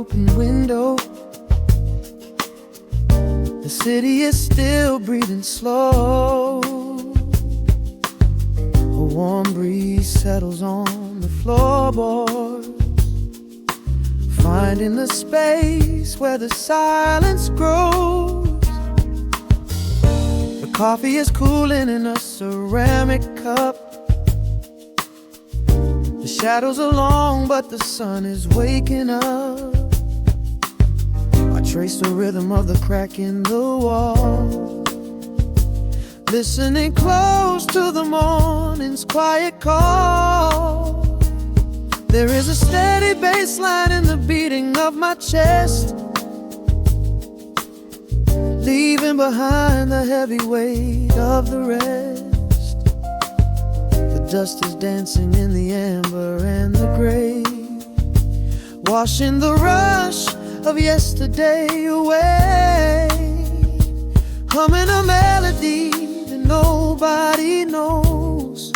open window. The city is still breathing slow. A warm breeze settles on the floorboards, finding the space where the silence grows. The coffee is cooling in a ceramic cup. The shadows are long, but the sun is waking up. I trace the rhythm of the crack in the wall, listening close to the morning's quiet call. There is a steady bass line in the beating of my chest, leaving behind the heavy weight of the rest. The dust is dancing in the amber and the gray, washing the rush of yesterday away. Humming a melody that nobody knows,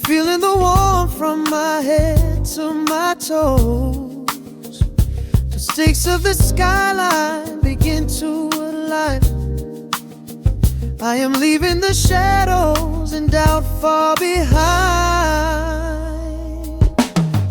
feeling the warmth from my head to my toes. The stakes of the skyline begin to align. I am leaving the shadows and doubt far behind.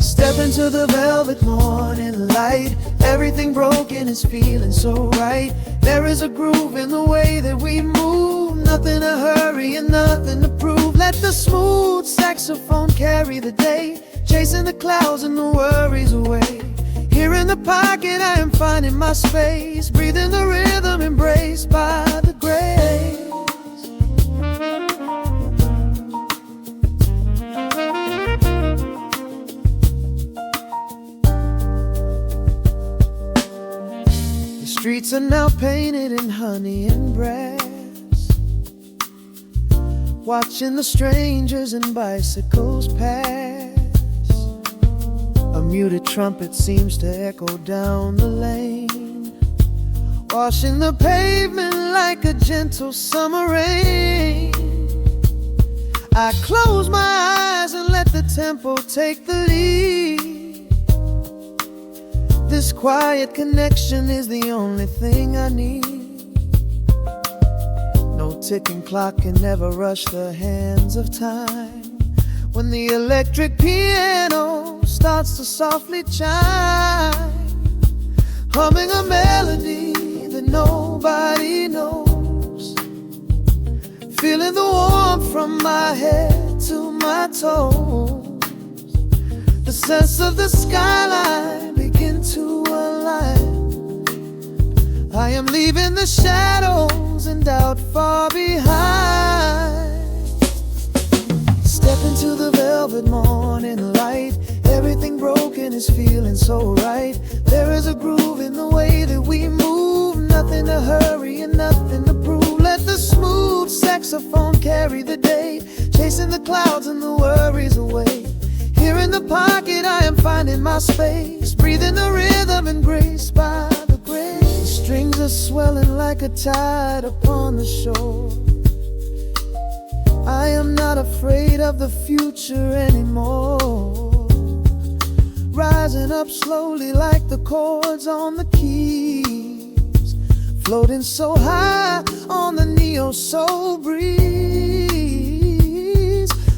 Step into the velvet morning light. Everything broken is feeling so right. There is a groove in the way that we move. Nothing to hurry and nothing to prove. Let the smooth saxophone carry the day, chasing the clouds and the worries away. Here in the pocket I am finding my space, breathing the rhythm embraced by the grace. The streets are now painted in honey and brass, watching the strangers and bicycles pass. A muted trumpet seems to echo down the lane, washing the pavement like a gentle summer rain. I close my eyes and let the tempo take the lead. This quiet connection is the only thing I need. No ticking clock can never rush the hands of time. When the electric piano starts to softly chime, humming a melody that nobody knows, feeling the warmth from my head to my toes. The sense of the skyline begin to align. I am leaving the shadows and doubt far behind. Step into the velvet morning light. Everything broken is feeling so right. There is a groove in the way that we move. Nothing to hurry and nothing to prove. Let the smooth saxophone carry the day, chasing the clouds and the worries away. Here in the pocket I am finding my space, breathing the rhythm and grace by the grace. The strings are swelling like a tide upon the shore. I am not afraid of the future anymore, rising up slowly like the chords on the keys, floating so high on the neo-soul breeze.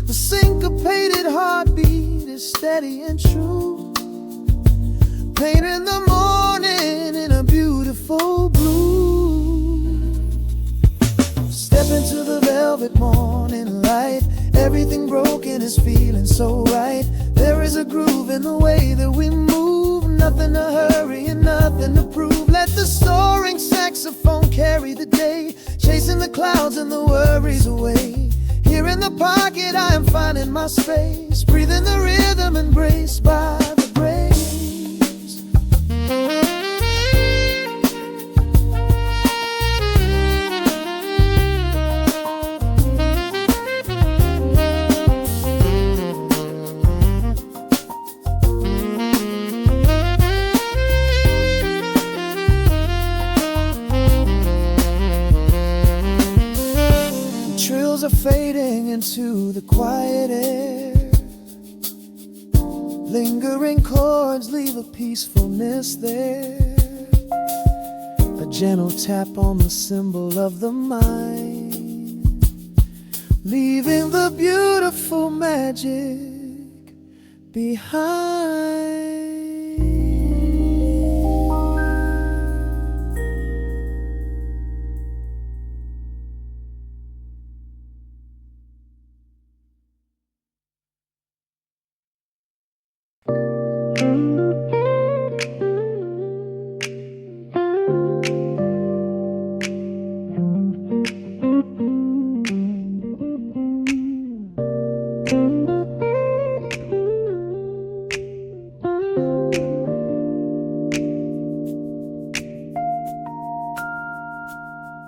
The syncopated heartbeat is steady and true, painting the morning in a beautiful blue. Step into the velvet morning light. Everything broken is feeling so right. There is a groove in the way that we move. Nothing to hurry and nothing to prove. Let the soaring saxophone carry the day, chasing the clouds and the worries away. Here in the pocket I am finding my space, breathing the rhythm embraced by the grace. Trills are fading into the quiet air. Lingering chords leave a peacefulness there, a gentle tap on the symbol of the mind, leaving the beautiful magic behind.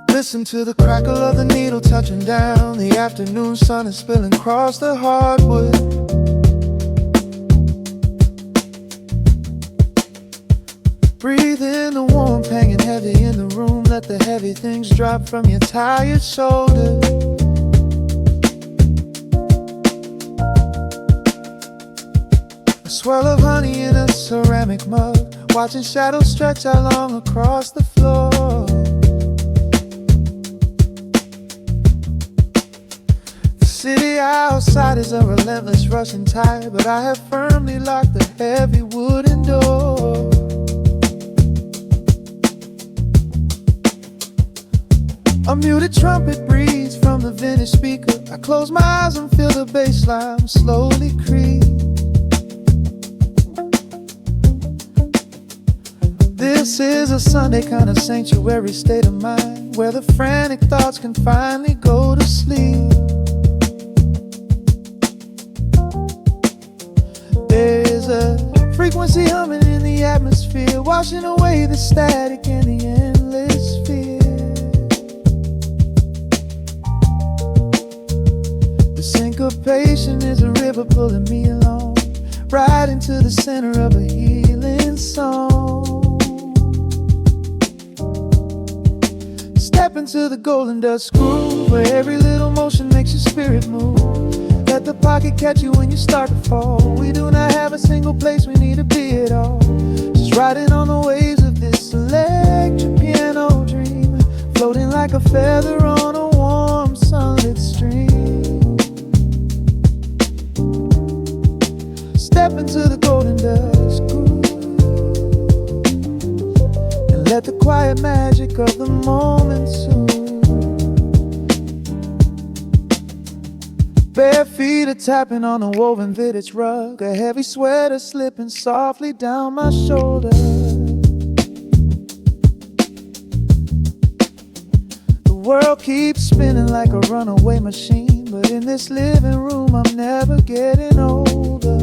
Listen to the crackle of the needle touching down. The afternoon sun is spilling across the hardwood. Breathe in the warmth hanging heavy in the room. Let the heavy things drop from your tired shoulders. A swirl of honey in a ceramic mug, watching shadows stretch out long across the floor. City outside is a relentless rushing tide, but I have firmly locked the heavy wooden door. A muted trumpet breathes from the vintage speaker. I close my eyes and feel the bass line slowly creep. This is a Sunday kind of sanctuary state of mind, where the frantic thoughts can finally go to sleep. There's a frequency humming in the atmosphere, washing away the static and the endless fear. The syncopation is a river pulling me along, right into the center of a healing song. Step into the golden dust groove, where every little motion makes your spirit move. Let the pocket catch you when you start to fall. We do not have a single place we need to be at all. Just riding on the waves of this electric piano dream, floating like a feather on a warm sunlit stream. Step into the golden dust groove, and let the quiet magic of the moment soothe. Bare feet are tapping on a woven vintage rug, a heavy sweater slipping softly down my shoulder. The world keeps spinning like a runaway machine, but in this living room I'm never getting older.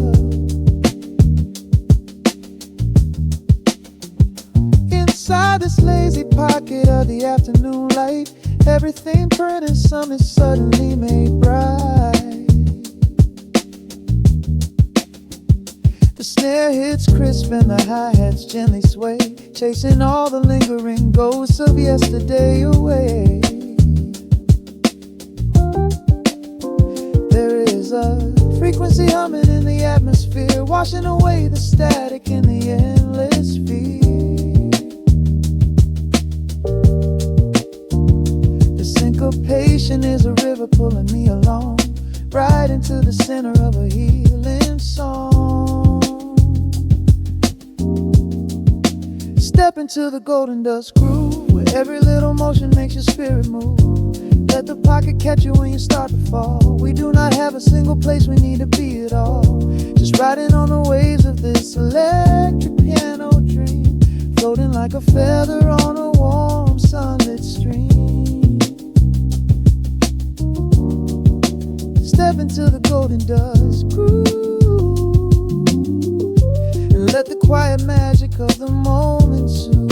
Inside this lazy pocket of the afternoon light, everything burning, something suddenly made bright. The snare hits crisp and the hi-hats gently sway, chasing all the lingering ghosts of yesterday away. There is a frequency humming in the atmosphere, washing away the static in the endless fear. Syncopation is a river pulling me along, right into the center of a healing song. Step into the golden dust groove, where every little motion makes your spirit move. Let the pocket catch you when you start to fall. We do not have a single place we need to be at all. Just riding on the waves of this electric piano dream, floating like a feather on a warm sunlit stream. Step into the golden dust groove, and let the quiet magic of the moment soothe.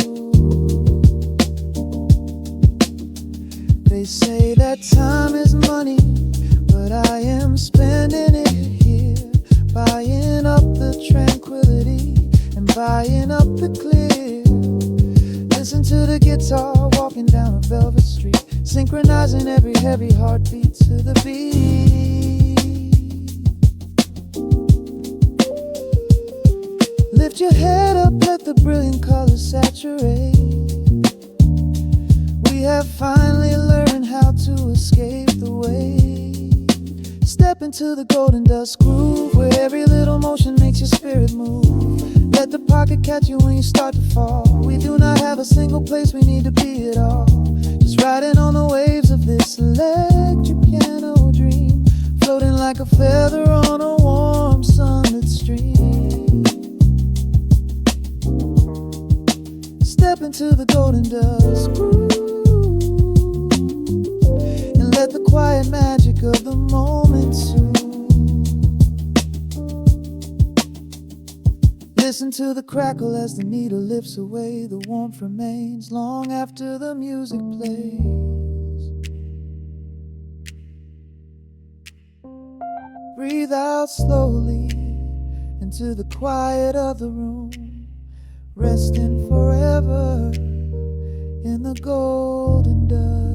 They say that time is money, but I am spending it here, buying up the tranquility and buying up the clear. Listen to the guitar walking down a velvet street, synchronizing every heavy heartbeat to the beat. Lift your head up, let the brilliant colors saturate. We have finally learned how to escape the wave. Step into the golden dust groove, where every little motion makes your spirit move. Let the pocket catch you when you start to fall. We do not have a single place we need to be at all. Just riding on the waves of this electric piano dream, floating like a feather on a warm sunlit stream. Step into the golden dust groove and let the quiet magic of the moment soothe. Listen to the crackle as the needle lifts away. The warmth remains long after the music plays. Breathe out slowly into the quiet of the room, resting forever in the golden dust.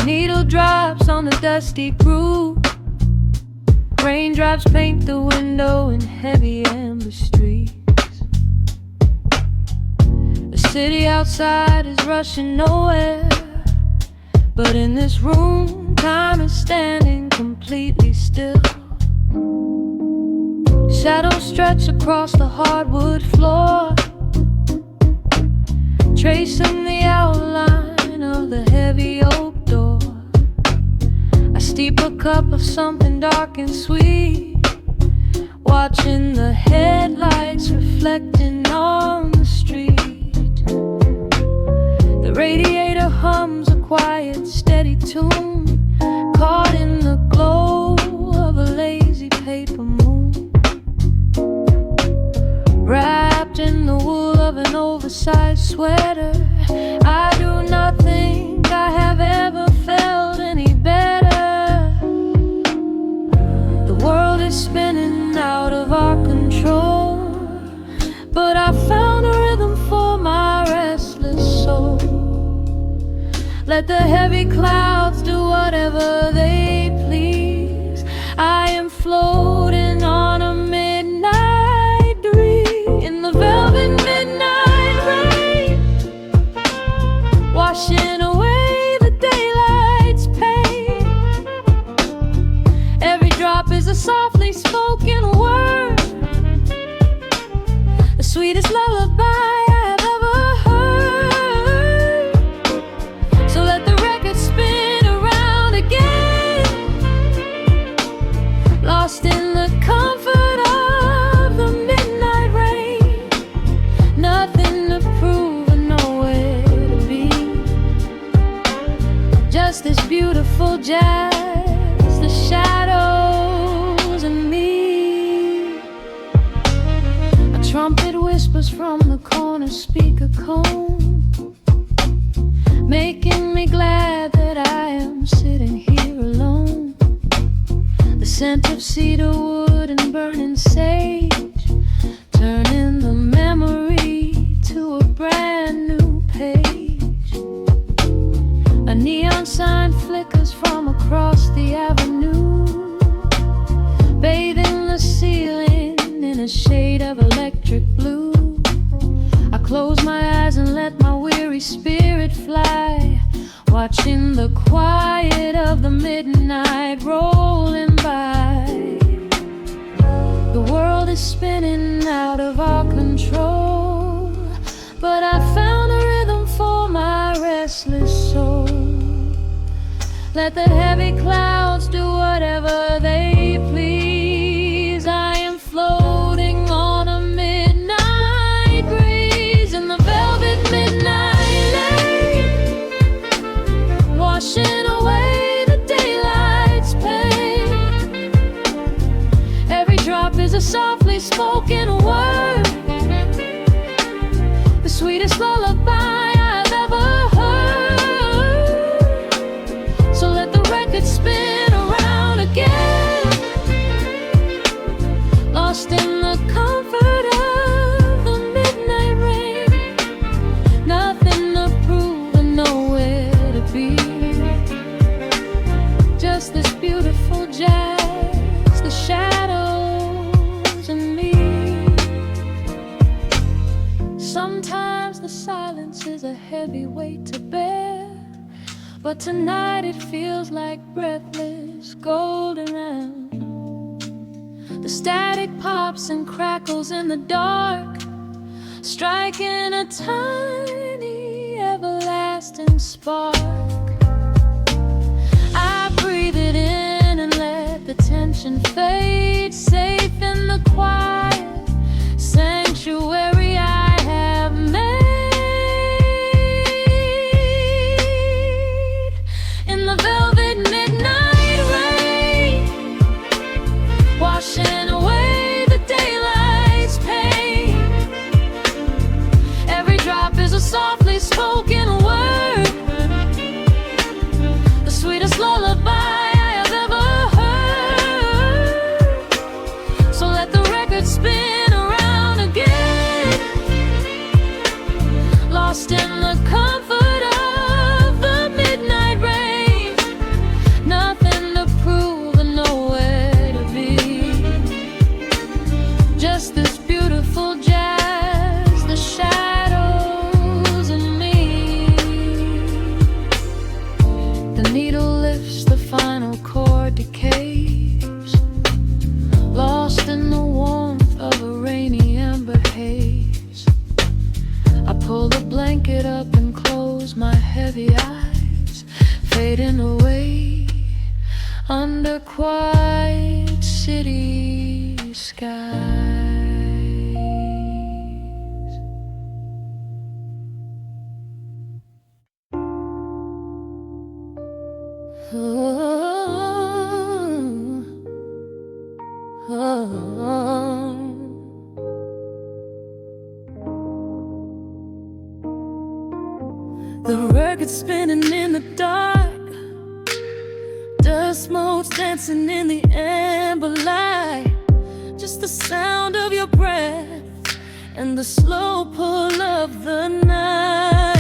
Needle drops on the dusty groove. Raindrops paint the window in heavy amber streets. The city outside is rushing nowhere, but in this room, time is standing completely still. Shadows stretch across the hardwood floor, tracing the outline of the heavy oak door. I steep a cup of something dark and sweet, watching the headlights reflecting on the street. The radiator hums a quiet, steady tune, caught in the glow of a lazy paper moon. Wrapped in the wool of an oversized sweater, I do not think I have ever felt any better. The world is spinning out of our control, but I found a rhythm for my restless soul. Let the heavy clouds do whatever they please. I am floating on a midnight dream in the velvet midnight rain, washing away the daylight's pain. Every drop is a softly spoken word, the sweetest lullaby I have ever heard. So let the record spin around again, lost in the comfort of the midnight rain. Nothing to prove and nowhere to be, just this beautiful jazz, the shadows and me. A trumpet whispers from the corner speaker cone, making me glad that I am sitting here alone. The scent of cedar wood and burning sage, turning the memory to a brand new page. A neon sign flickers from across the avenue, bathing the ceiling in a shade of electric blue. I close my eyes and let my weary spirit fly, watching the quiet of the midnight rolling by. The world is spinning out of our control, but I found a rhythm for my restless soul. Let the heavy clouds do whatever they please. I am floating on a midnight breeze in the velvet midnight lane, washing away the daylight's pain. Every drop is a softly spoken word, be. Just this beautiful jazz, the shadows and me. Sometimes the silence is a heavy weight to bear, but tonight it feels like breathless golden round. The static pops and crackles in the dark, striking a tiny everlasting spark. I breathe it in and let the tension fade, safe in the quiet sanctuary I have made. In the velvet midnight rain, washing away the daylight's pain. Every drop is a softly spoken word, the sweetest lullaby I have ever heard. So let the record spin around again, lost in the comfort of the midnight rain. Nothing to prove and nowhere to be. Just this beautiful jazz, the shadows and me. The needle lifts, the final chord decays, lost in the warmth of a rainy amber haze. I pull the blanket up and close my heavy eyes, fading away under quiet city skies. The record spinning in the dark, dust motes dancing in the amber light. Just the sound of your breath and the slow pull of the night.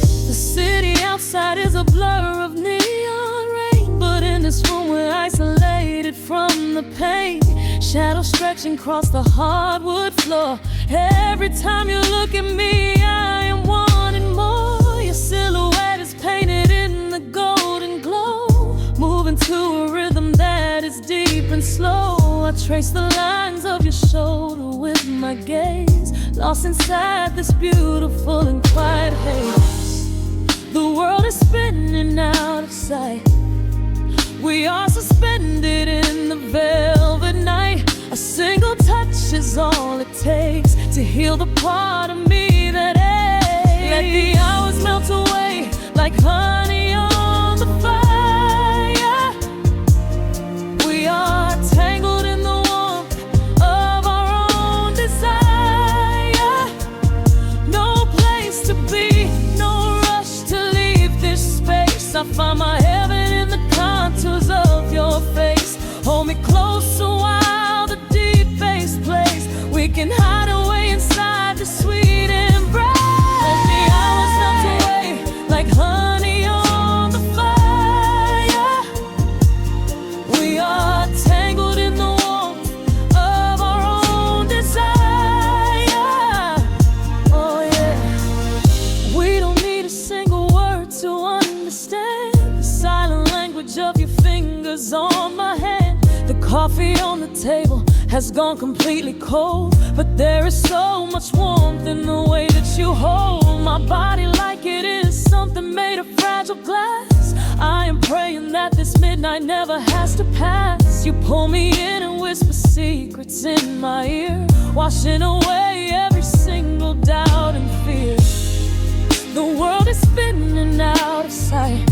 The city outside is a blur of neon rain, but in this room we're isolated from the pain. Shadows stretching across the hardwood floor. Every time you look at me, I am wanting more. Your silhouette is painted in the golden glow, moving to a rhythm that is deep and slow. I trace the lines of your shoulder with my gaze, lost inside this beautiful and quiet haze. The world is spinning out of sight, we are suspended in the velvet night. A single touch is all it takes to heal the part of me that aches. Let the hours melt away like honey on the fire. We are tangled in the warmth of our own desire. No place to be, no rush to leave this space. I find my heaven in the contours of your face. Hold me closer while the deep bass plays. We can hide away inside the sweet embrace. Let the hours melt away like honey on the fire. We are tangled in the warmth of our own desire. Oh yeah. We don't need a single word to understand the silent language of your fingers on my hand. The coffee on the table has gone completely cold, but there is so much warmth in the way that you hold my body like it is something made of fragile glass. I am praying that this midnight never has to pass. You pull me in and whisper secrets in my ear, washing away every single doubt and fear. The world is spinning out of sight,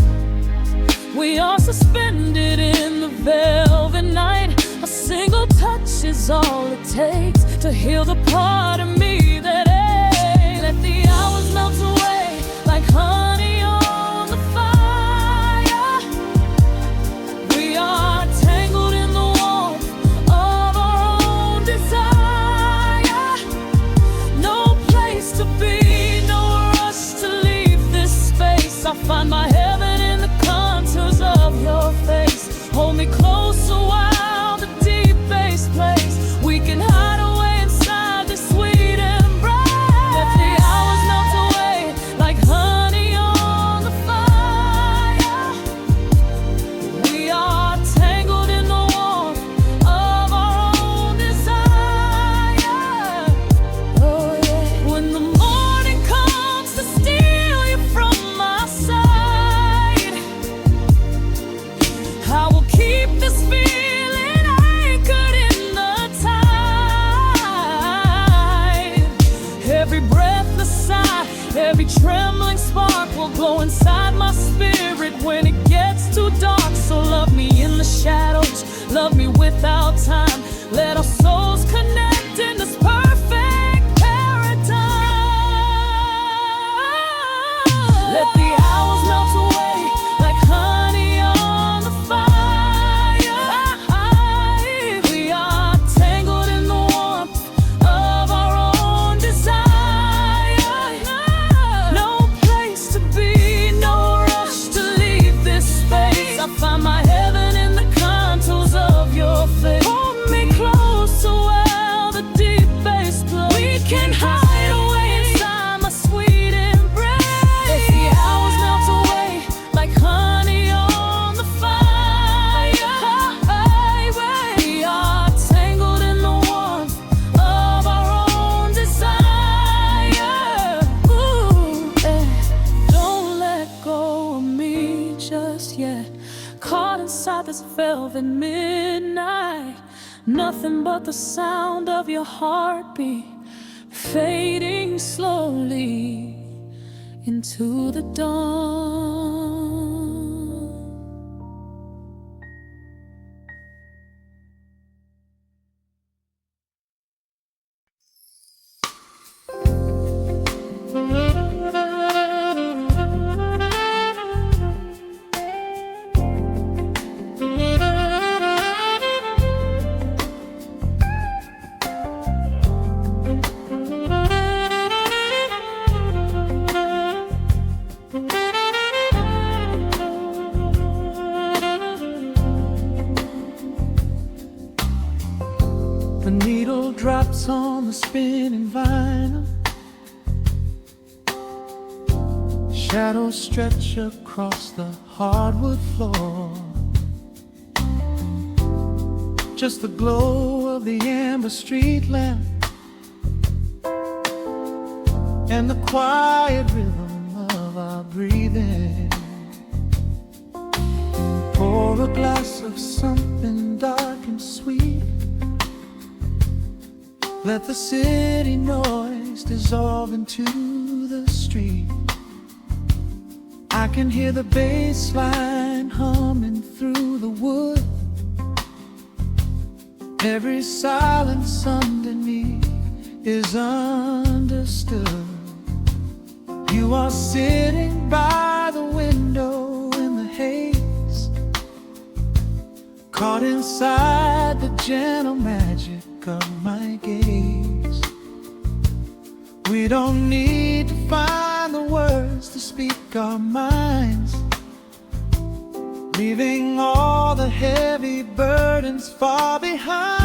we are suspended in the velvet night. A single touch is all it takes to heal the part of me that aches. Let the hours melt away like honey on the fire. We are tangled in the warmth of our own desire. No place to be, no rush to leave this space. I find my head of your face. Hold me closer while the deep bass plays. We can hide away inside this sweet embrace. Let the hours melt away like honey on the fire. We are tangled in the warmth of our own desire. Oh yeah. When the morning comes to steal you from my side, I will keep this feeling anchored in the tide. Every breathless sigh, every trembling spark will glow inside my spirit when it gets too dark. So love me in the shadows, love me without time. Let our souls connect in this perfect paradise. Let the hours melt away like honey on the fire. We are tangled in the warmth of our own desire. No place to be, no rush to leave this space. I find my heaven in the contours of your face. Hold me closer while the deep bass plays. We can hide away inside my sweet embrace. Let the hours melt away like honey on the fire. We are tangled in the warmth of our own desire. Ooh, don't let go of me just yet. Caught inside this velvet midnight. Nothing but the sound of your heartbeat fading slowly into the dawn. The needle drops on the spinning vinyl. Shadows stretch across the hardwood floor. Just the glow of the amber street lamp and the quiet rhythm of our breathing. Pour a glass of something dark and sweet. Let the city noise dissolve into the street. I can hear the bass line humming through the wood. Every silence underneath is understood. You are sitting by the window in the haze, caught inside the gentle magic of my gaze. We don't need to find the words to speak our minds, leaving all the heavy burdens far behind.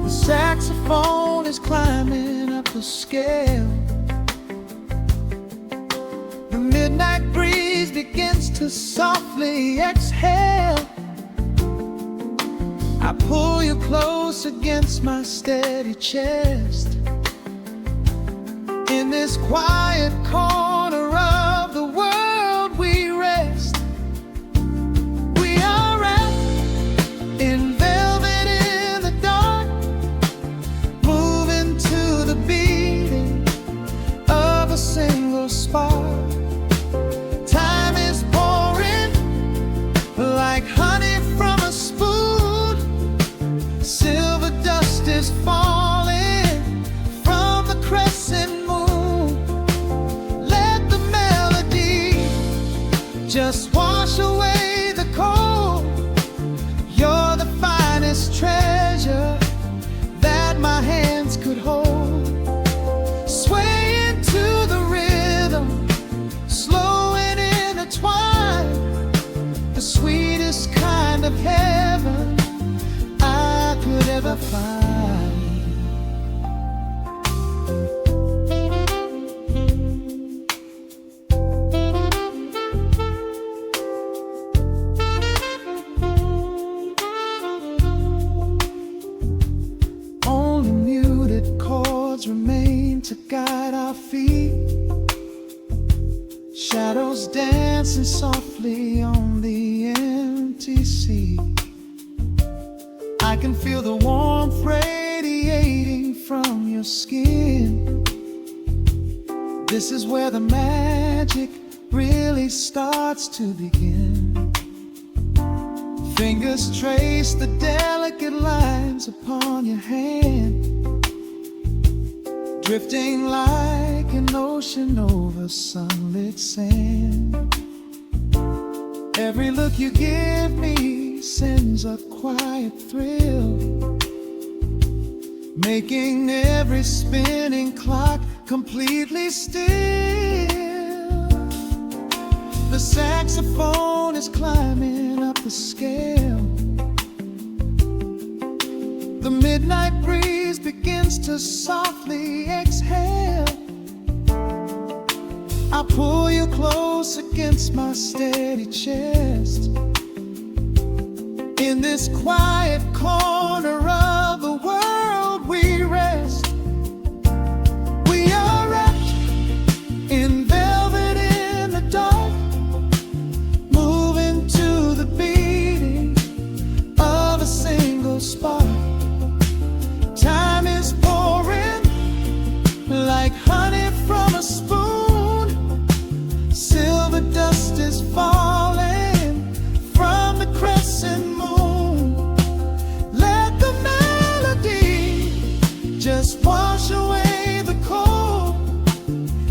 The saxophone is climbing up the scale. The midnight breeze begins to softly exhale. I pull you close against my steady chest. In this quiet corner of the world we rest. We are wrapped in velvet in the dark, moving to the beating of a single spark. Time is pouring like honey from a spoon. Silver dust is falling from the crescent moon. Let the melody just wash away the cold. You're the finest treasure that my hands could hold. Sway into the rhythm, slow and intertwined. heaven I could ever find. Only muted chords remain to guide our feet, shadows dancing softly on the empty sea. I can feel the warmth radiating from your skin. This is where the magic really starts to begin. Fingers trace the delicate lines upon your hand, drifting like an ocean over sunlit sand. Every look you give me sends a quiet thrill, making every spinning clock completely still. The saxophone is climbing up the scale. The midnight breeze begins to softly exhale. I pull you close against my steady chest. In this quiet corner of the world we rest. We are wrapped in velvet in the dark, moving to the beating of a single spark. Time is pouring like honey from a spoon. Silver dust is falling from the crescent moon. Let the melody just wash away the cold.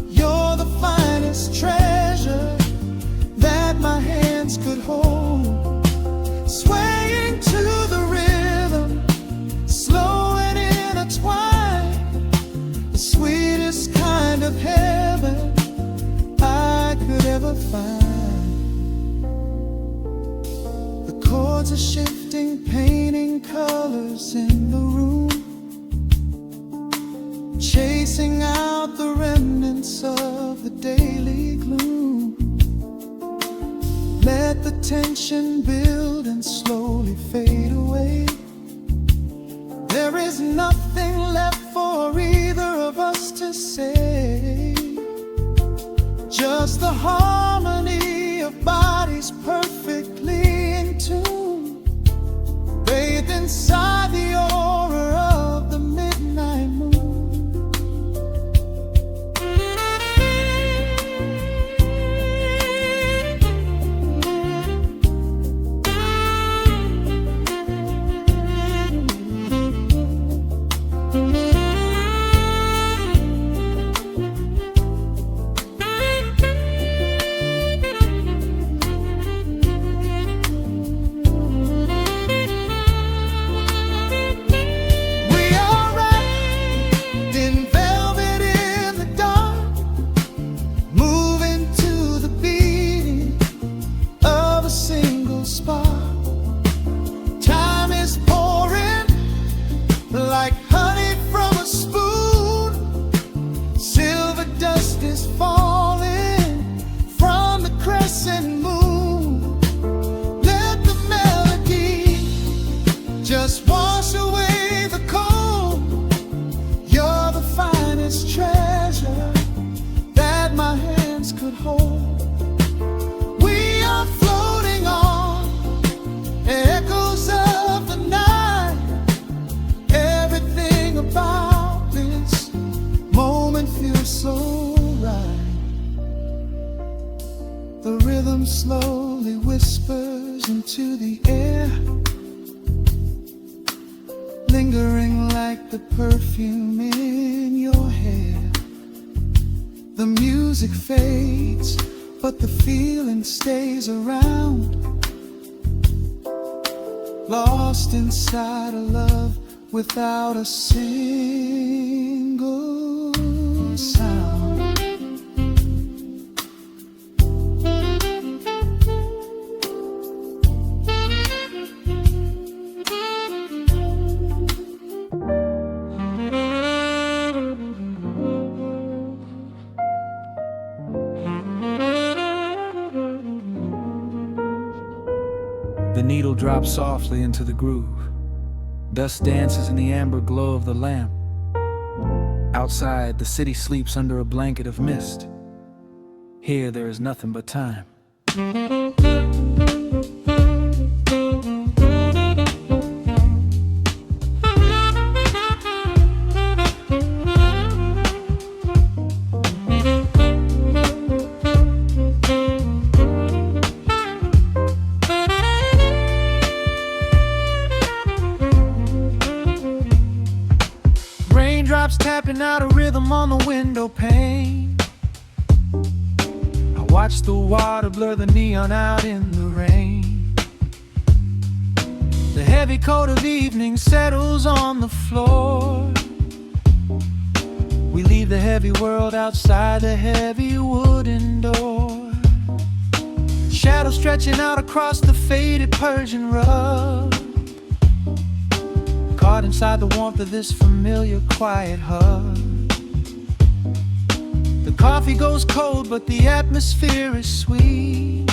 You're the finest treasure that my hands could hold. Swaying to the rhythm, slow and intertwined, the sweetest kind of heaven I could ever find. The chords are shifting, painting colors in the room, chasing out the remnants of the daily gloom. Let the tension build and slowly fade away. There is nothing left for either of us to say, just the harmony of bodies perfectly in tune, bathed inside the aura of the midnight moon. Like honey from a spoon, silver dust is falling from the crescent moon. Let the melody just wash away the cold. You're the finest treasure that my hands could hold. We are floating on echoes of the night. Everything about this moment feels so right. The rhythm slowly whispers into the air, lingering like the perfume in your hair. The music fades, but the feeling stays around, lost inside a love without a single sound. The needle drops softly into the groove. Dust dances in the amber glow of the lamp. Outside, the city sleeps under a blanket of mist. Here, there is nothing but time. Raindrops tapping out a rhythm on the window pane. I watch the water blur the neon out in the rain. The heavy coat of evening settles on the floor. We leave the heavy world outside the heavy wooden door. Shadows stretching out across the faded Persian rug. Caught inside the warmth of this familiar quiet hug. The coffee goes cold, but the atmosphere is sweet.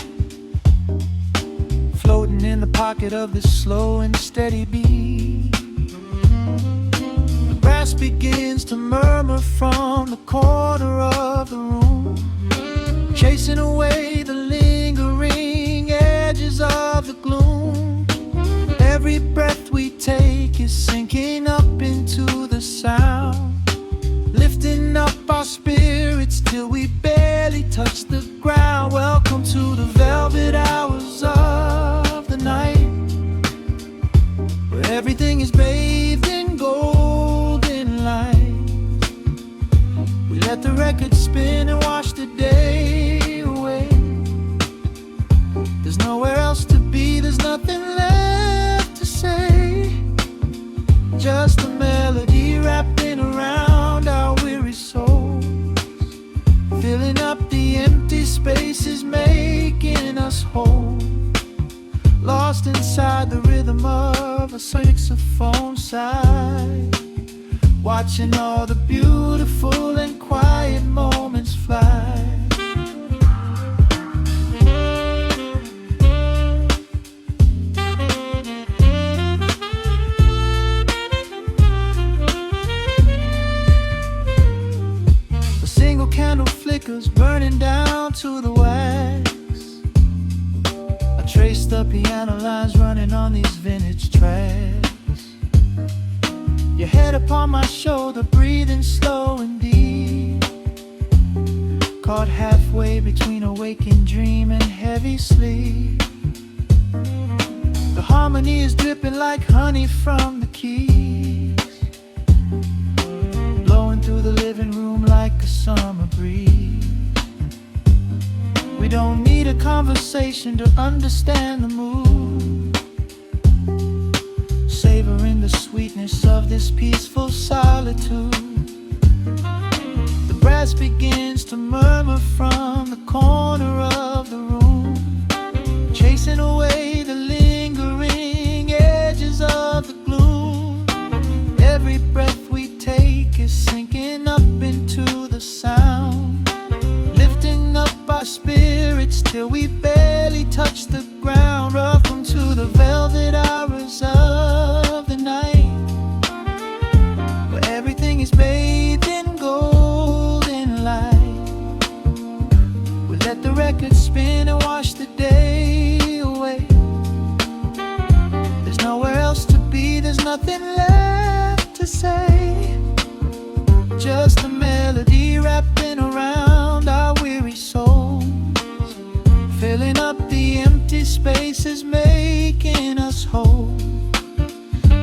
Floating in the pocket of this slow and steady beat. The brass begins to murmur from the corner of the room, chasing away the lingering edges of the gloom. Every breath we take is sinking up into the sound, lifting up our spirits till we barely touch the ground. Welcome to the velvet hours of the night, where everything is bathed in golden light. We let the record spin and wash the day away. There's nowhere else to be, there's nothing left to say. Just a melody wrapping around our weary souls, filling up the empty spaces, making us whole. Lost inside the rhythm of a saxophone sigh, watching all the beautiful and quiet moments fly. Candle flickers burning down to the wax. I trace the piano lines running on these vintage tracks. Your head upon my shoulder, breathing slow and deep, caught halfway between a waking dream and heavy sleep. The harmony is dripping like honey from the keys, blowing through the living room like a summer breeze. We don't need a conversation to understand the mood, savoring the sweetness of this peaceful solitude. The brass begins to murmur from the corner of the room, chasing away the lingering edges of the gloom. Every breath we take is sinking up into the sound, lifting up our spirits till we barely touch the ground. Welcome to the velvet hours of the night, where everything is bathed in golden light. We let the record spin and wash the day away. There's nowhere else to be, there's nothing left to say. Just a melody wrapping around our weary souls, filling up the empty spaces, making us whole.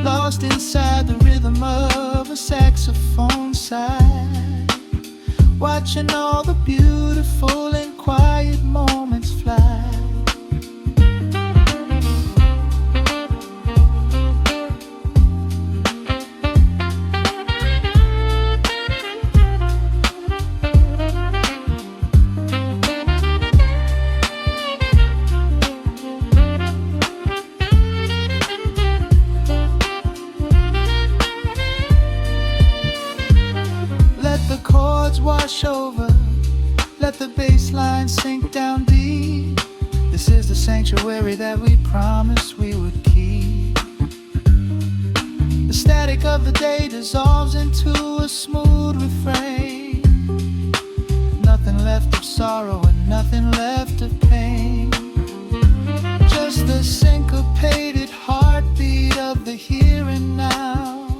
Lost inside the rhythm of a saxophone sigh, watching all the beautiful and quiet moments fly. Wash over sanctuary that we promised we would keep. The static of the day dissolves into a smooth refrain. Nothing left of sorrow and nothing left of pain. Just the syncopated heartbeat of the here and now.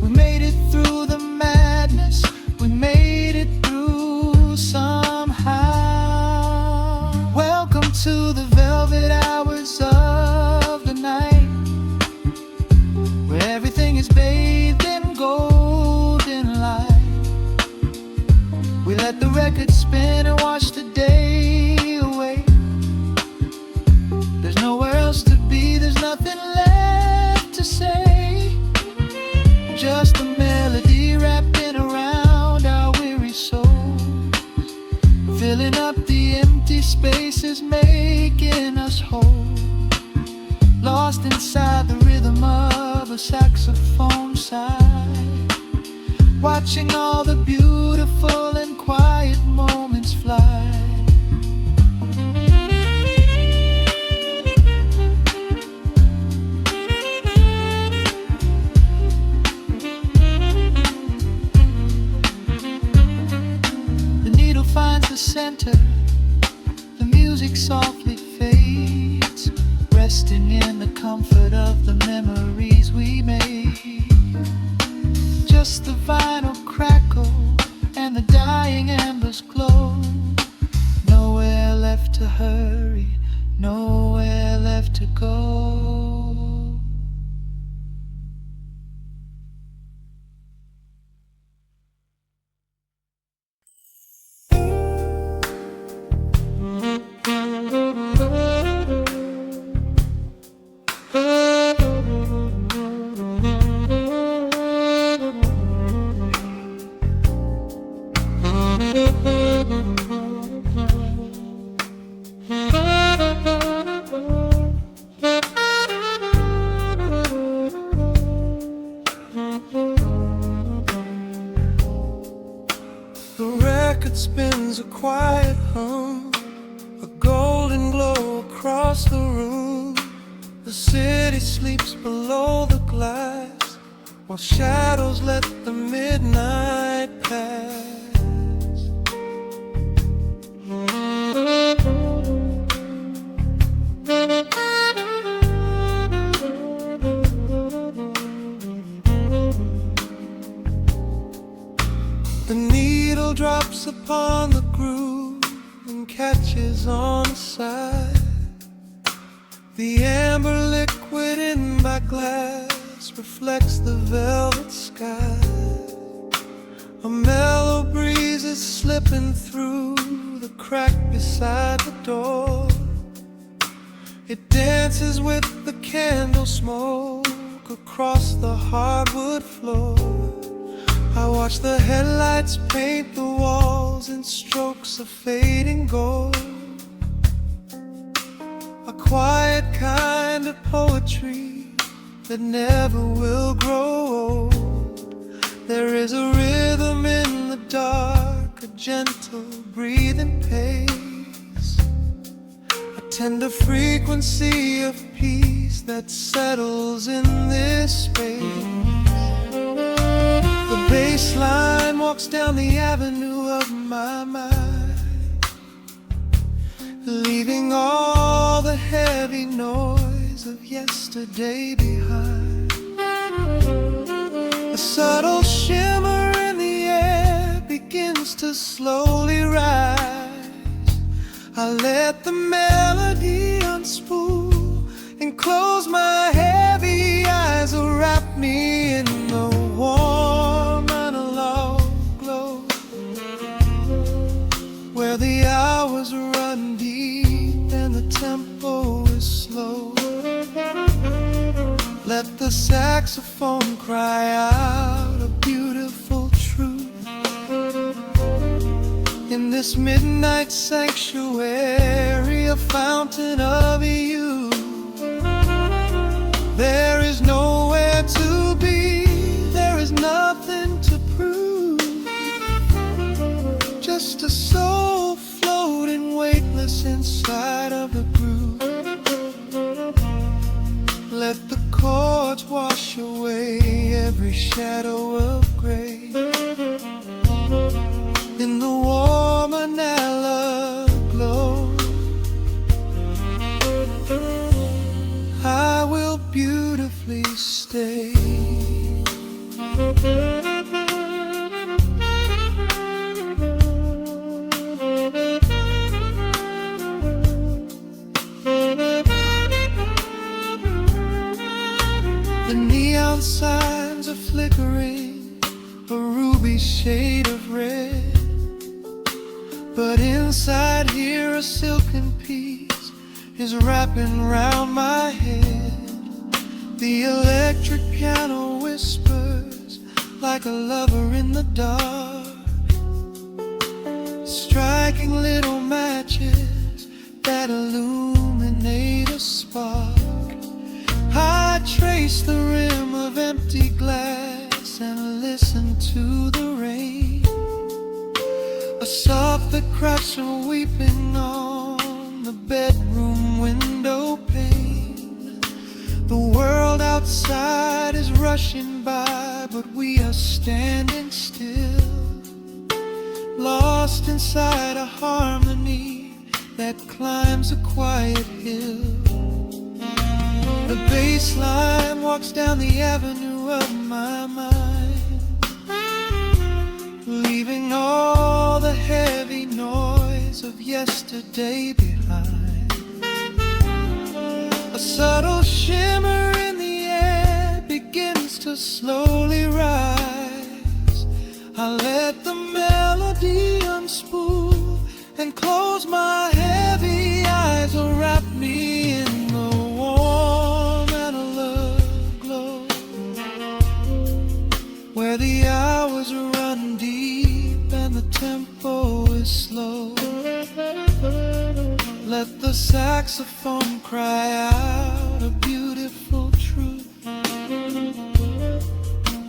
We made it through the madness, we made it through somehow. Welcome to the velvet hours of the night, where everything is bathed in golden light. We let the record spin and watch the day away. There's nowhere else to be, there's nothing left to say. Just a melody wrapping around our weary souls, filling up the empty spaces, making us whole. Lost inside the rhythm of a saxophone sigh, watching all the beautiful and quiet moments fly. Finds the center, the music softly fades, resting in the comfort of the memories we made. Just the vinyl crackle and the dying embers glow. Nowhere left to hurry, nowhere left to go. Spins a quiet hum, a golden glow across the room. The city sleeps below the glass, while shadows let the midnight pass. The needle drops upon the groove and catches on the side. The amber liquid in my glass reflects the velvet sky. A mellow breeze is slipping through the crack beside the door. It dances with the candle smoke across the hardwood floor. I watch the headlights paint the walls in strokes of fading gold. A quiet kind of poetry that never will grow old. There is a rhythm in the dark, a gentle breathing pace, a tender frequency of peace that settles in this space. The bass line walks down the avenue of my mind, leaving all the heavy noise of yesterday behind. A subtle shimmer in the air begins to slowly rise. I let the melody unspool and close my heavy eyes, wrap me in the warm analog glow, where the hours run deep and the tempo is slow. Let the saxophone cry out a beautiful truth. In this midnight sanctuary, a fountain of youth. There is nowhere to be, there is nothing to prove. Just a soul floating weightless inside of the groove. Let the chords wash away every shadow of gray. In the warm vanilla glow, I will beautifully stay. The neon signs are flickering, a ruby shade of red. But inside here a silken peace is wrapping round my head. The electric piano whispers like a lover in the dark, striking little matches that illuminate a spark. I trace the rim of empty glass and listen to the rain, a soft crusher weeping on the bedroom window pane. The world outside is rushing by, but we are standing still, lost inside a harmony that climbs a quiet hill. The bass line walks down the avenue of my mind, leaving all the heavy noise of yesterday behind. A subtle shimmer in the air begins to slowly rise. I let the melody unspool and close my heavy eyes, or wrap me in the warm analog glow, where the hours run deep and the tempo is slow. Let the saxophone cry out a beautiful truth.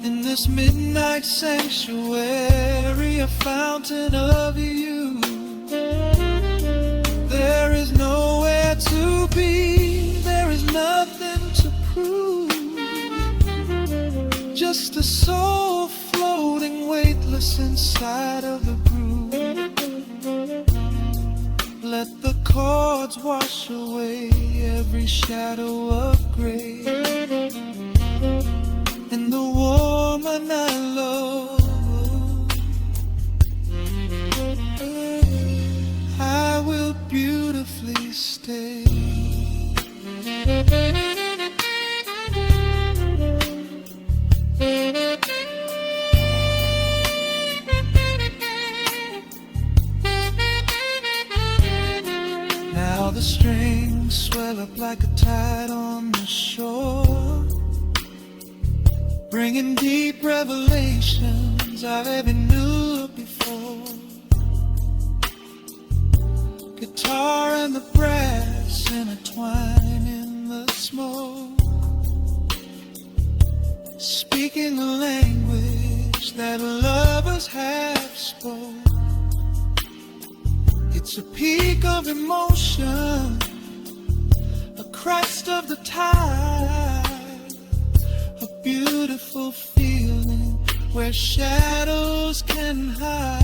In this midnight sanctuary, a fountain of you, there is nowhere to be, there is nothing to prove, just a soul floating weightless inside of the groove. Let the chords wash away every shadow of gray. In the warm and I love, I will beautifully stay. Now the strings swell up like a tide on the shore, bringing deep revelations I've ever knew before. Guitar and the brass intertwine in the smoke, speaking a language that lovers have spoke. It's a peak of emotion, a crest of the tide, a beautiful feeling where shadows can hide.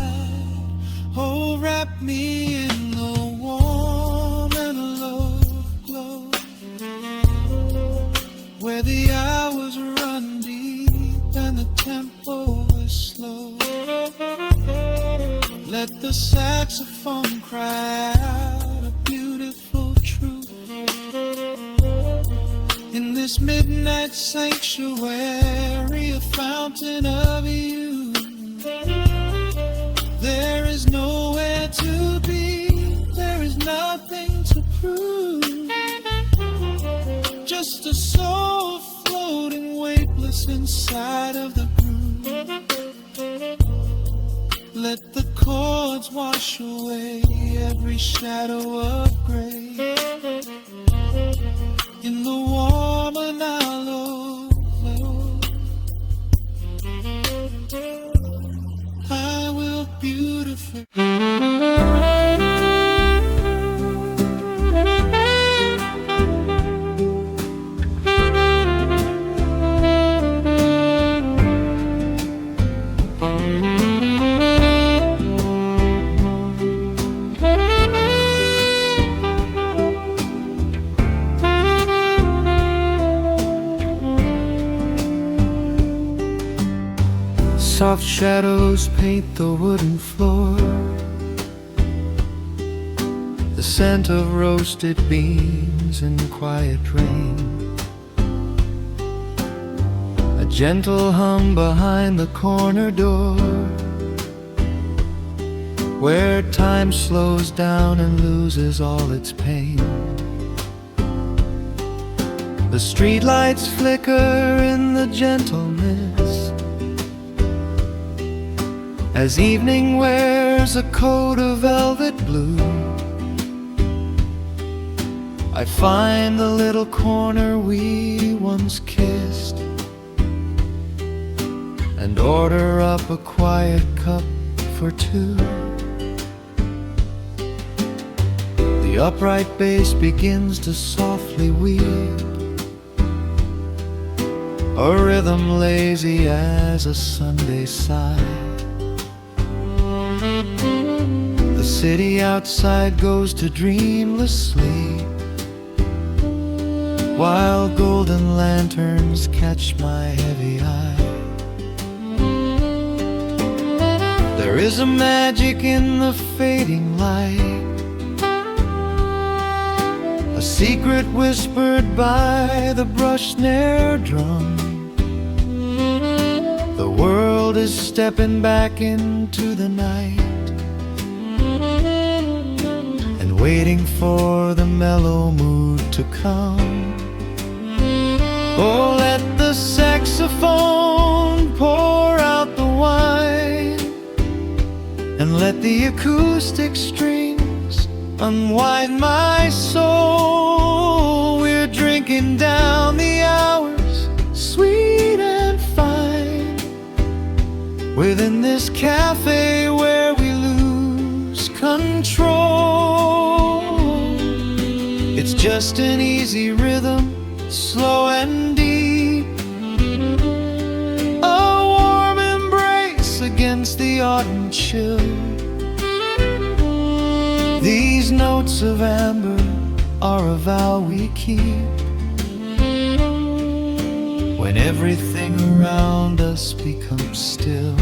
Oh, wrap me in the warm analog glow, where the hours run deep and the tempo is slow. Let the saxophone cry out a beautiful truth. In this midnight sanctuary, a fountain of you, there is nowhere to be, there is nothing to prove, just a soul floating weightless inside of the groove. Let the chords wash away every shadow of gray. In the warm and hollow glow, I will beautifully. Soft shadows paint the wooden floor, the scent of roasted beans in quiet rain, a gentle hum behind the corner door, where time slows down and loses all its pain. The streetlights flicker in the gentle mist, as evening wears a coat of velvet blue. I find the little corner we once kissed, and order up a quiet cup for two. The upright bass begins to softly weep, a rhythm lazy as a Sunday sigh. The city outside goes to dreamless sleep, while golden lanterns catch my heavy eye. There is a magic in the fading light, a secret whispered by the brush snare drum. The world is stepping back into the night, and waiting for the mellow mood to come. Oh, let the saxophone pour out the wine, and let the acoustic strings unwind my soul. We're drinking down the hours, sweet and fine, within this cafe where we lose control. It's just an easy rhythm, slow and deep, a warm embrace against the autumn chill. These notes of amber are a vow we keep, when everything around us becomes still.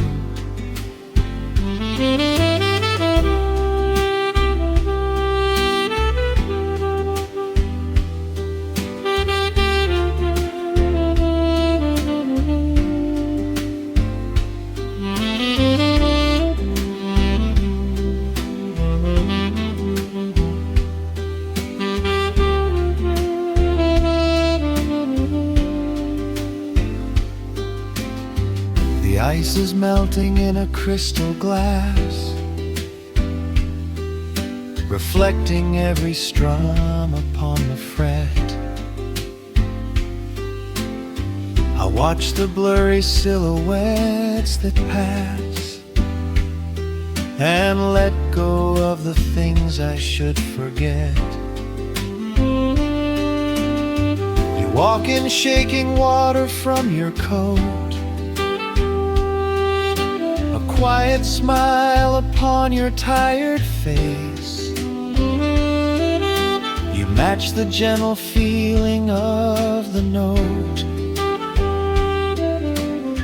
The ice is melting in a crystal glass, reflecting every strum upon the fret. I watch the blurry silhouettes that pass, and let go of the things I should forget. You walk in shaking water from your coat, quiet smile upon your tired face. You match the gentle feeling of the note,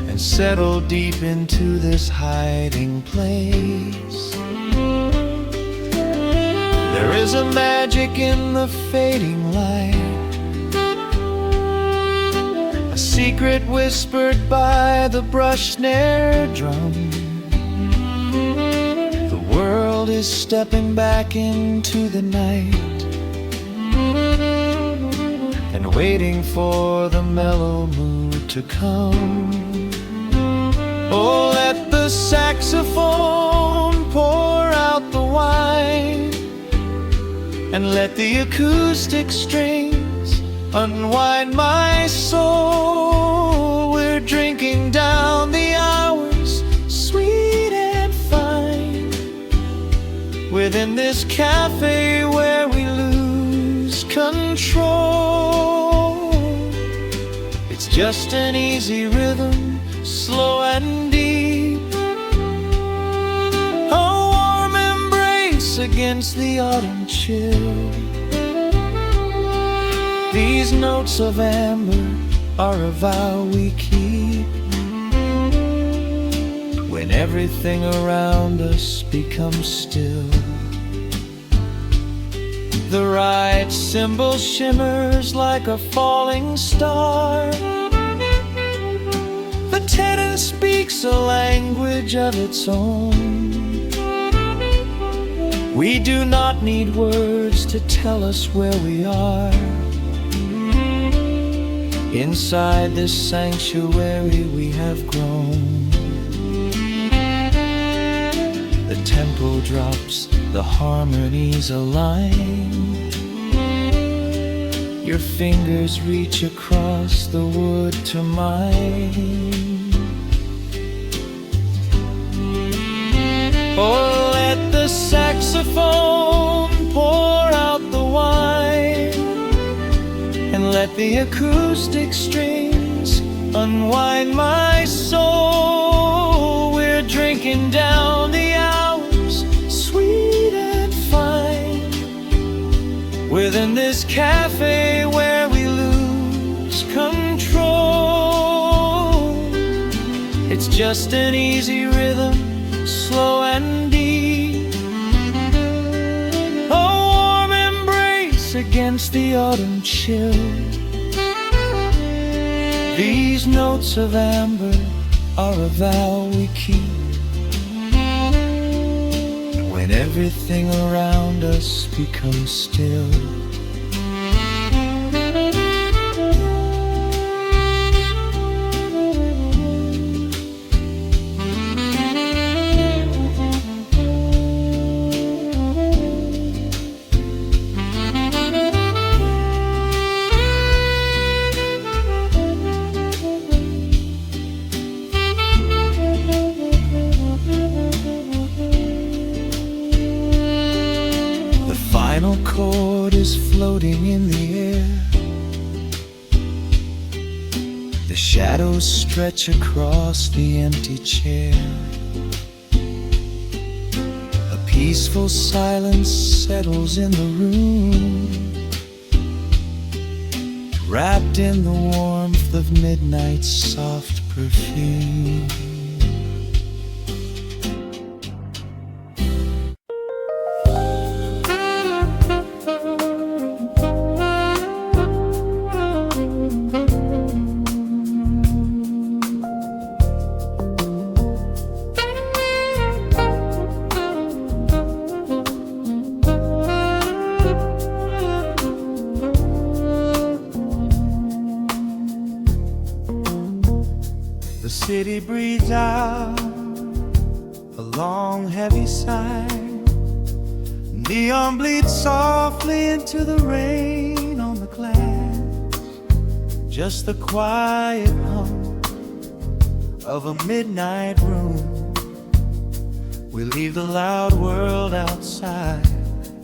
and settle deep into this hiding place. There is a magic in the fading light, a secret whispered by the brush snare drum. The world is stepping back into the night, and waiting for the mellow mood to come. Oh, let the saxophone pour out the wine, and let the acoustic strings unwind my soul. We're drinking down the hours, sweet and fine, within this cafe where we lose control. It's just an easy rhythm, slow and deep, a warm embrace against the autumn chill. These notes of amber are a vow we keep, when everything around us becomes still. The right symbol shimmers like a falling star. The tenor speaks a language of its own. We do not need words to tell us where we are. Inside this sanctuary we have grown. The tempo drops, the harmonies align. Your fingers reach across the wood to mine. Oh, let the saxophone pour out the wine, and let the acoustic strings unwind my soul. We're drinking down the hours, sweet and fine, within this cafe where we lose control. It's just an easy rhythm, slow and deep, a warm embrace against the autumn chill. These notes of amber are a vow we keep when everything around us becomes still. The final chord is floating in the air. The shadows stretch across the empty chair. A peaceful silence settles in the room, wrapped in the warmth of midnight's soft perfume. The city breathes out a long heavy sigh. Neon bleeds softly into the rain on the glass. Just the quiet hum of a midnight room. We leave the loud world outside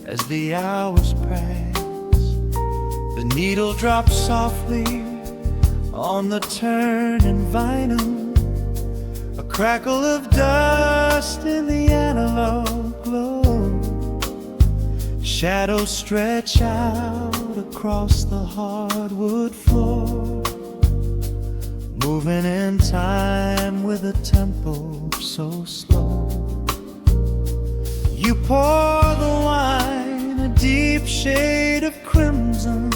as the hours pass. The needle drops softly on the turning vinyl. A crackle of dust in the analog glow. Shadows stretch out across the hardwood floor, moving in time with a tempo so slow. You pour the wine, a deep shade of crimson,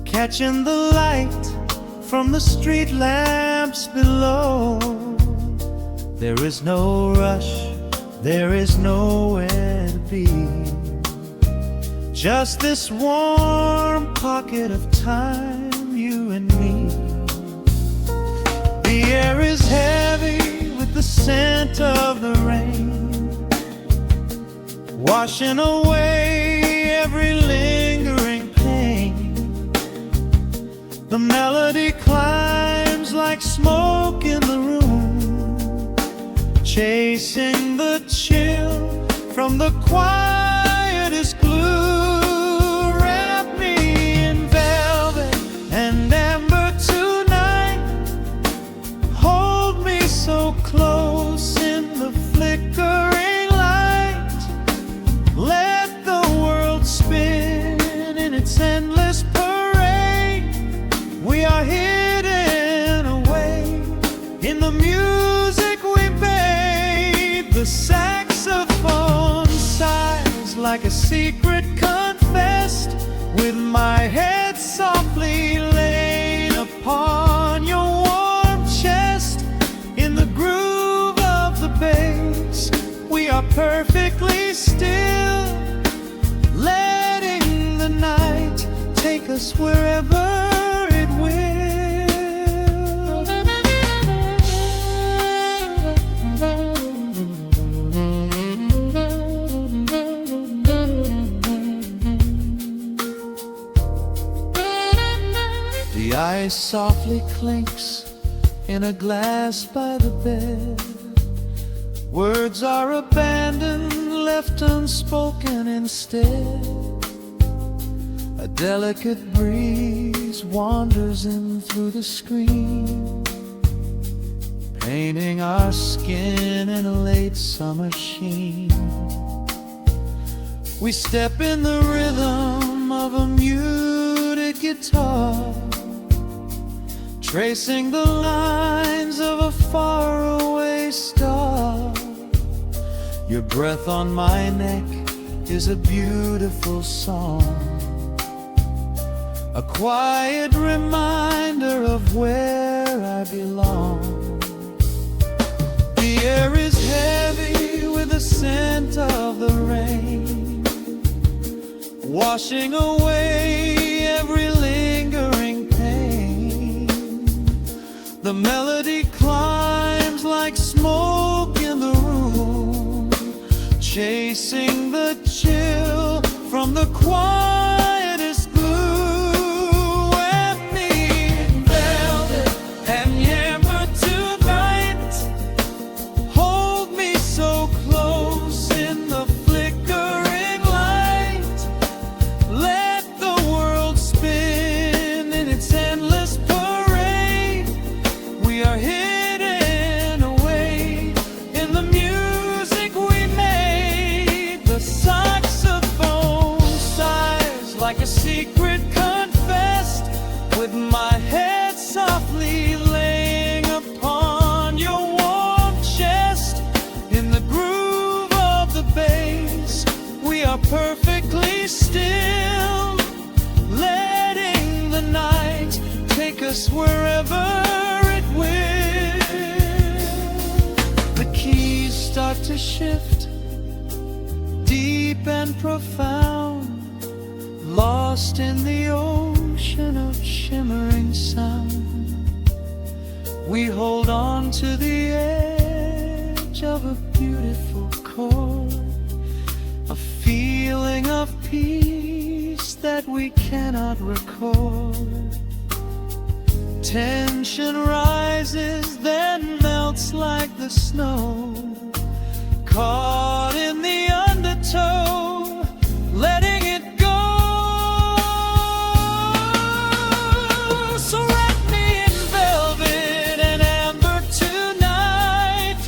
catching the light from the street lamps below. There is no rush, there is nowhere to be. Just this warm pocket of time, you and me. The air is heavy with the scent of the rain, washing away every lingering pain. The melody climbs like smoke in the room, chasing the chill from the quietest glue. Wrap me in velvet and amber tonight. Hold me so close in the flickering light. Let the world spin in its endless parade. We are hidden away in the music we like a secret confessed, with my head softly laid upon your warm chest. In the groove of the bass, we are perfectly still, letting the night take us wherever it will. The ice softly clinks in a glass by the bed. Words are abandoned, left unspoken instead. A delicate breeze wanders in through the screen, painting our skin in a late summer sheen. We step in the rhythm of a muted guitar, tracing the lines of a faraway star. Your breath on my neck is a beautiful song, a quiet reminder of where I belong. The air is heavy with the scent of the rain, washing away every lingering pain. The melody climbs like smoke in the room, chasing the chill from the quietest blue. Wrap me in velvet and yammer tonight. Hold me so close in the flickering light. Let the world spin in its endless parade. We are hidden away in the music we made. The saxophone sighs like a secret confessed, with my head softly laying upon your warm chest. In the groove of the bass, we are perfectly still, letting the night take us wherever it will. The keys start to shift, deep and profound, lost in the ocean of shimmering sound. We hold on to the edge of a beautiful chord, a feeling of peace that we cannot record. Tension rises, then melts like the snow, caught in the undertow, letting it go. So wrap me in velvet and amber tonight.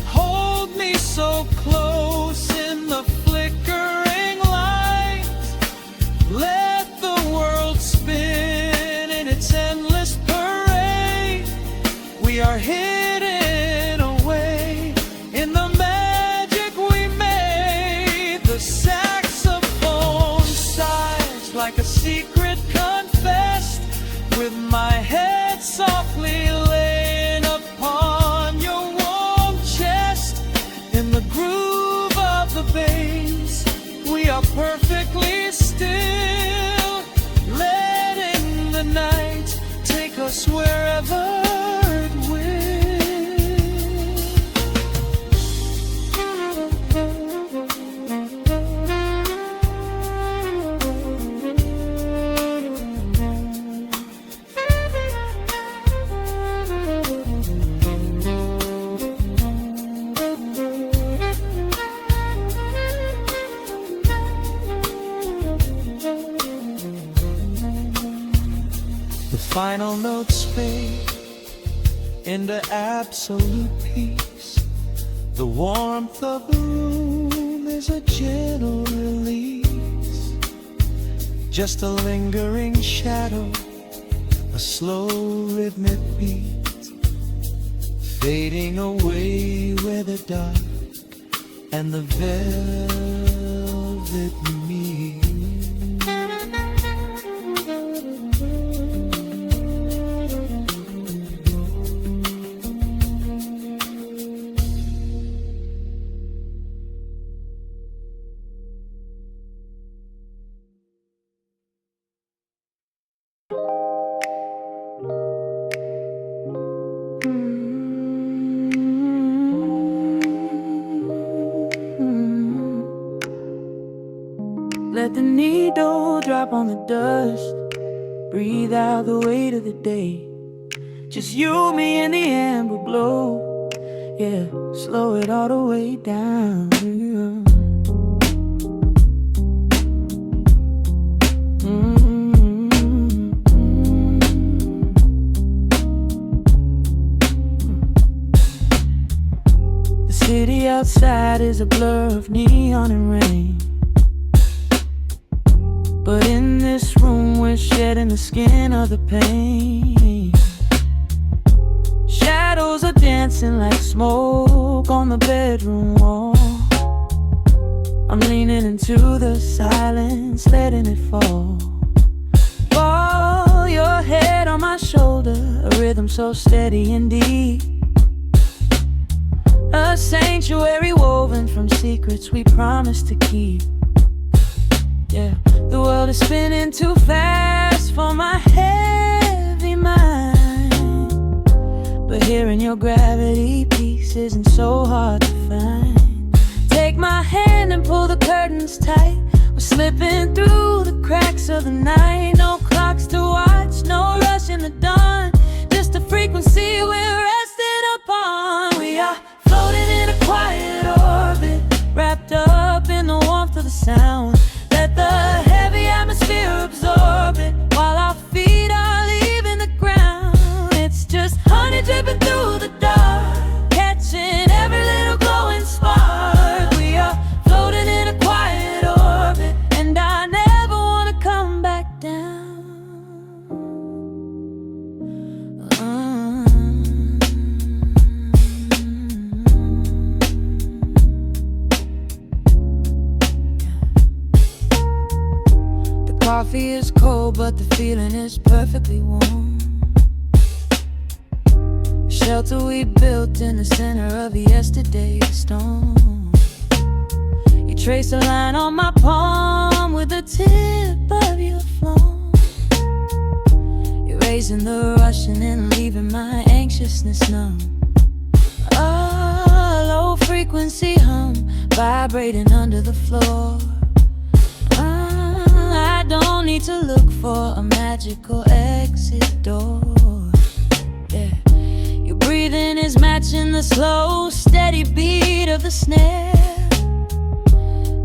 Hold me so close in the flickering light. Let the world spin in its endless parade. We are hidden away in the magic we made. The saxophone sighs like a secret confessed, with my head softly laying upon your warm chest. In the groove of the bass, we are perfectly still, letting the night take us wherever it will. The final notes fade into absolute peace. The warmth of the room is a gentle release, just a lingering shadow, a slow rhythmic beat, fading away where the dark and the velvet me. Let the needle drop on the dust. Breathe out the weight of the day. Just you, me, and the amber glow. Yeah, slow it all the way down. The city outside is a blur of neon and rain, but in this room we're shedding the skin of the pain. Shadows are dancing like smoke on the bedroom wall. I'm leaning into the silence, letting it fall. Fall your head on my shoulder, a rhythm so steady and deep. A sanctuary woven from secrets we promised to keep. Yeah, the world is spinning too fast for my heavy mind, but hearing your gravity piece isn't so hard to find. Take my hand and pull the curtains tight. We're slipping through the cracks of the night. No clocks to watch, no rush in the dawn. Just a frequency we're resting upon. We are floating in a quiet orbit, wrapped up in the warmth of the sound. Let the heavy atmosphere absorb it, while our feet are leaving the ground. It's just honey dripping through the dark, catching every little glowing spark. We are floating in a quiet orbit, and I never want to come back down. Coffee is cold, but the feeling is perfectly warm. Shelter we built in the center of yesterday's storm. You trace a line on my palm with the tip of your phone, erasing the rushing and leaving my anxiousness numb. A low frequency hum vibrating under the floor. I don't need to look for a magical exit door. Yeah, your breathing is matching the slow, steady beat of the snare.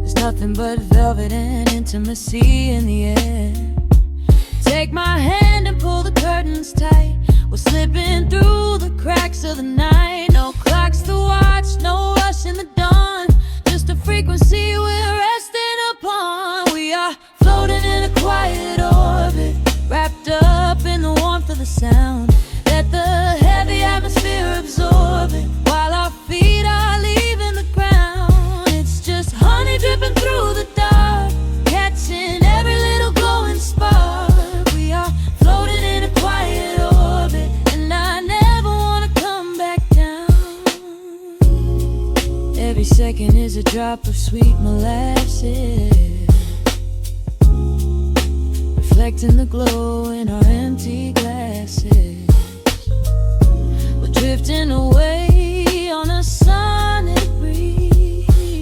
There's nothing but velvet and intimacy in the air. Take my hand and pull the curtains tight. We're slipping through the cracks of the night. No clocks to watch, no rush in the dawn. Just a frequency we're resting upon. We are floating in a quiet orbit, wrapped up in the warmth of the sound. Let the heavy atmosphere absorb it, while our feet are leaving the ground. It's just honey dripping through the dark, catching every little glowing spark. We are floating in a quiet orbit, and I never want to come back down. Every second is a drop of sweet molasses, reflecting the glow in our empty glasses. We're drifting away on a sonic breeze,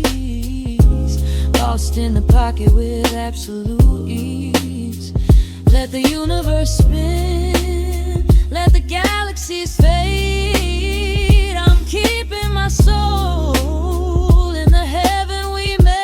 lost in the pocket with absolute ease. Let the universe spin, let the galaxies fade. I'm keeping my soul in the heaven we made.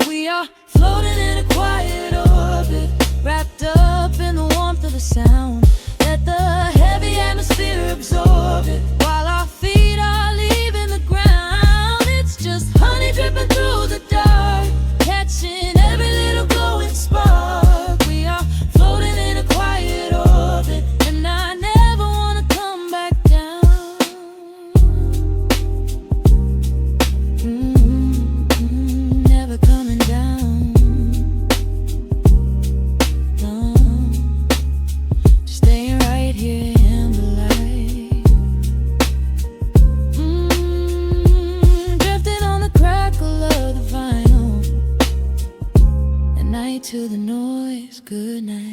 We are floating in a quiet orbit, wrapped up in the warmth of the sound. Let the heavy atmosphere absorb it, while our feet are leaving the ground. It's just honey dripping through the dark, catching every little glowing spark. We are floating in a quiet orbit, and I never want to come back down. Good night.